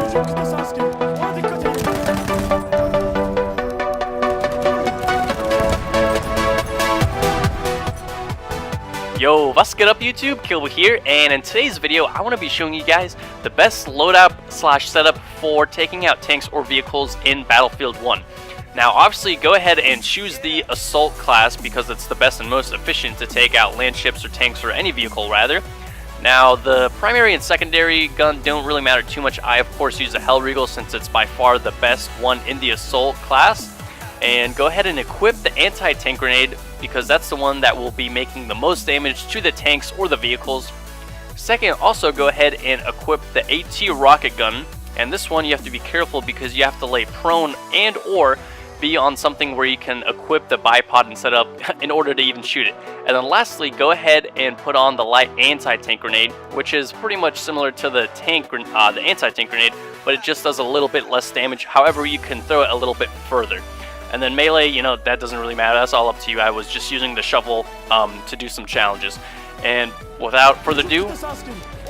Yo, what's good up YouTube? KilBu here, and in today's video I want to be showing you guys the best loadout slash setup for taking out tanks or vehicles in Battlefield 1. Now obviously go ahead and choose the Assault class because it's the best and most efficient to take out land ships or tanks or any vehicle rather. Now the primary and secondary gun don't really matter too much. I of course use the Hellriegel since it's by far the best one in the Assault class. And go ahead and equip the anti-tank grenade because that's the one that will be making the most damage to the tanks or the vehicles. Second, also go ahead and equip the AT rocket gun, and this one you have to be careful because you have to lay prone and or be on something where you can equip the bipod and set up in order to even shoot it. And then lastly, go ahead and put on the light anti-tank grenade, which is pretty much similar to the the anti-tank grenade, but it just does a little bit less damage. However, you can throw it a little bit further. And then melee, you know, that doesn't really matter. That's all up to you. I was just using the shovel to do some challenges. And without further ado,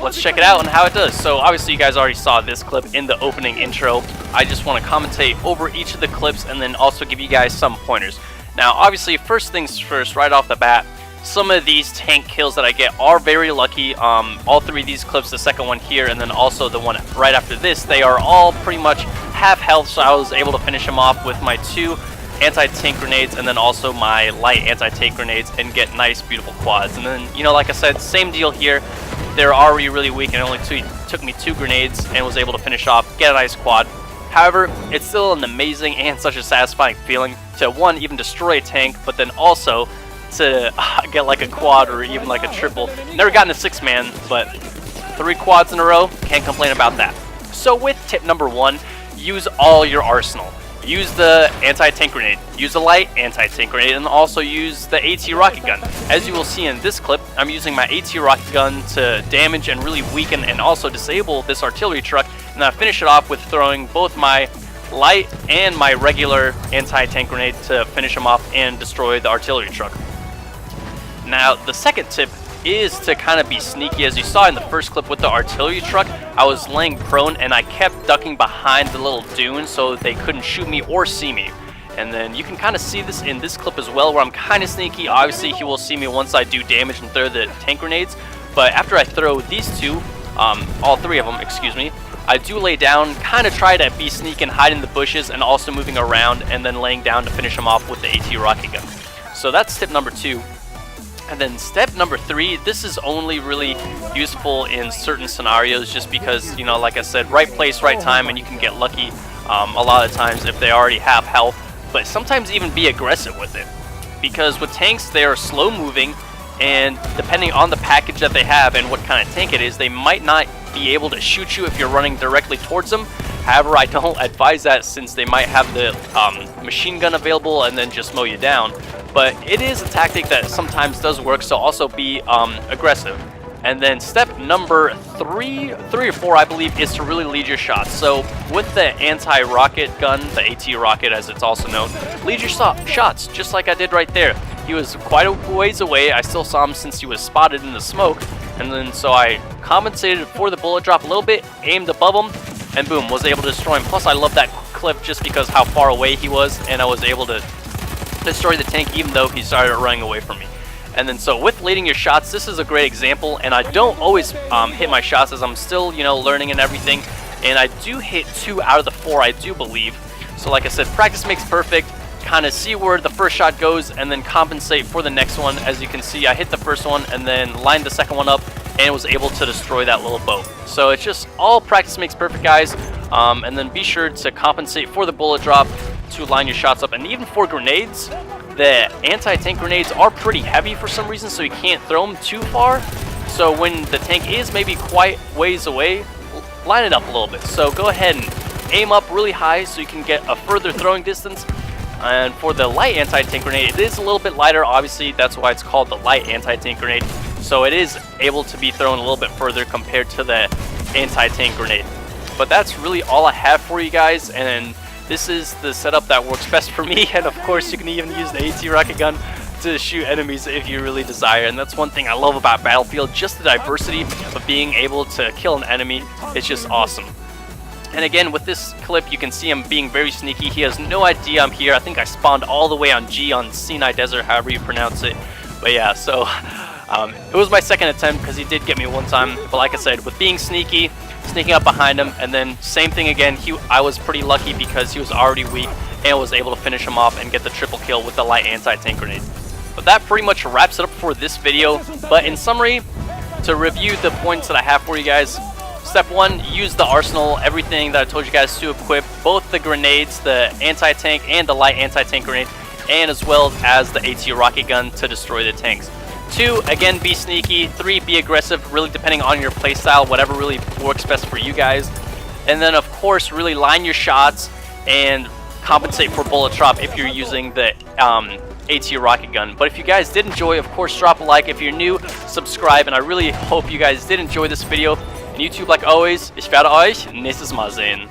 let's check it out and how it does. So obviously you guys already saw this clip in the opening intro. I just want to commentate over each of the clips and then also give you guys some pointers. Now obviously first things first, right off the bat, some of these tank kills that I get are very lucky. All three of these clips, the second one here and then also the one right after this, they are all pretty much half health, so I was able to finish them off with my 2 anti-tank grenades and then also my light anti-tank grenades and get nice beautiful quads. And then, you know, like I said, same deal here. They're already really weak and it only took me 2 grenades and was able to finish off, get a nice quad. However, it's still an amazing and such a satisfying feeling to one, even destroy a tank, but then also to get like a quad or even like a triple. Never gotten a 6-man, but 3 quads in a row, can't complain about that. So with tip number 1, use all your arsenal. Use the anti-tank grenade, use the light anti-tank grenade, and also use the AT rocket gun. As you will see in this clip, I'm using my AT rocket gun to damage and really weaken and also disable this artillery truck, and then I finish it off with throwing both my light and my regular anti-tank grenade to finish them off and destroy the artillery truck. Now the second tip is to kind of be sneaky. As you saw in the first clip with the artillery truck, I was laying prone and I kept ducking behind the little dune so they couldn't shoot me or see me. And then you can kind of see this in this clip as well where I'm kind of sneaky. Obviously he will see me once I do damage and throw the tank grenades, but after I throw these 2, all 3 of them, excuse me, I do lay down, kind of try to be sneaky and hide in the bushes and also moving around and then laying down to finish them off with the AT rocket gun. So that's tip number 2. And then step number 3, this is only really useful in certain scenarios just because, you know, like I said, right place, right time, and you can get lucky a lot of times if they already have health, but sometimes even be aggressive with it. Because with tanks, they are slow moving, and depending on the package that they have and what kind of tank it is, they might not be able to shoot you if you're running directly towards them. However, I don't advise that since they might have the machine gun available and then just mow you down. But it is a tactic that sometimes does work, so also be aggressive. And then step number 3 or 4, I believe, is to really lead your shots. So with the anti-rocket gun, the AT rocket as it's also known, lead your shots, just like I did right there. He was quite a ways away. I still saw him since he was spotted in the smoke. And then so I compensated for the bullet drop a little bit, aimed above him, and boom, was able to destroy him. Plus I love that clip just because how far away he was, and I was able to destroy the tank even though he started running away from me. And then so with leading your shots, this is a great example, and I don't always hit my shots as I'm still, you know, learning and everything, and I do hit 2 out of the 4, I do believe. So like I said, practice makes perfect. Kind of see where the first shot goes and then compensate for the next one. As you can see, I hit the first one and then lined the second one up and was able to destroy that little boat. So it's just all practice makes perfect, guys. And then be sure to compensate for the bullet drop to line your shots up. And even for grenades, the anti-tank grenades are pretty heavy for some reason, so you can't throw them too far. So when the tank is maybe quite ways away, line it up a little bit. So go ahead and aim up really high so you can get a further throwing distance. And for the light anti-tank grenade, it is a little bit lighter, obviously that's why it's called the light anti-tank grenade. So it is able to be thrown a little bit further compared to the anti-tank grenade. But that's really all I have for you guys, and this is the setup that works best for me. And of course you can even use the AT rocket gun to shoot enemies if you really desire, and that's one thing I love about Battlefield, just the diversity of being able to kill an enemy. It's just awesome. And again, with this clip, you can see him being very sneaky. He has no idea I'm here. I think I spawned all the way on G on Sinai Desert, however you pronounce it. But yeah, so it was my second attempt because he did get me one time. But like I said, with being sneaky, sneaking up behind him, and then same thing again, I was pretty lucky because he was already weak and was able to finish him off and get the triple kill with the light anti-tank grenade. But that pretty much wraps it up for this video. But in summary, to review the points that I have for you guys, Step 1, use the arsenal, everything that I told you guys to equip, both the grenades, the anti-tank and the light anti-tank grenade, and as well as the AT rocket gun to destroy the tanks. 2, again, be sneaky. 3, be aggressive, really depending on your playstyle, whatever really works best for you guys. And then of course, really line your shots and compensate for bullet drop if you're using the AT rocket gun. But if you guys did enjoy, of course, drop a like. If you're new, subscribe, and I really hope you guys did enjoy this video. And YouTube, like always, ich werde euch nächstes Mal sehen.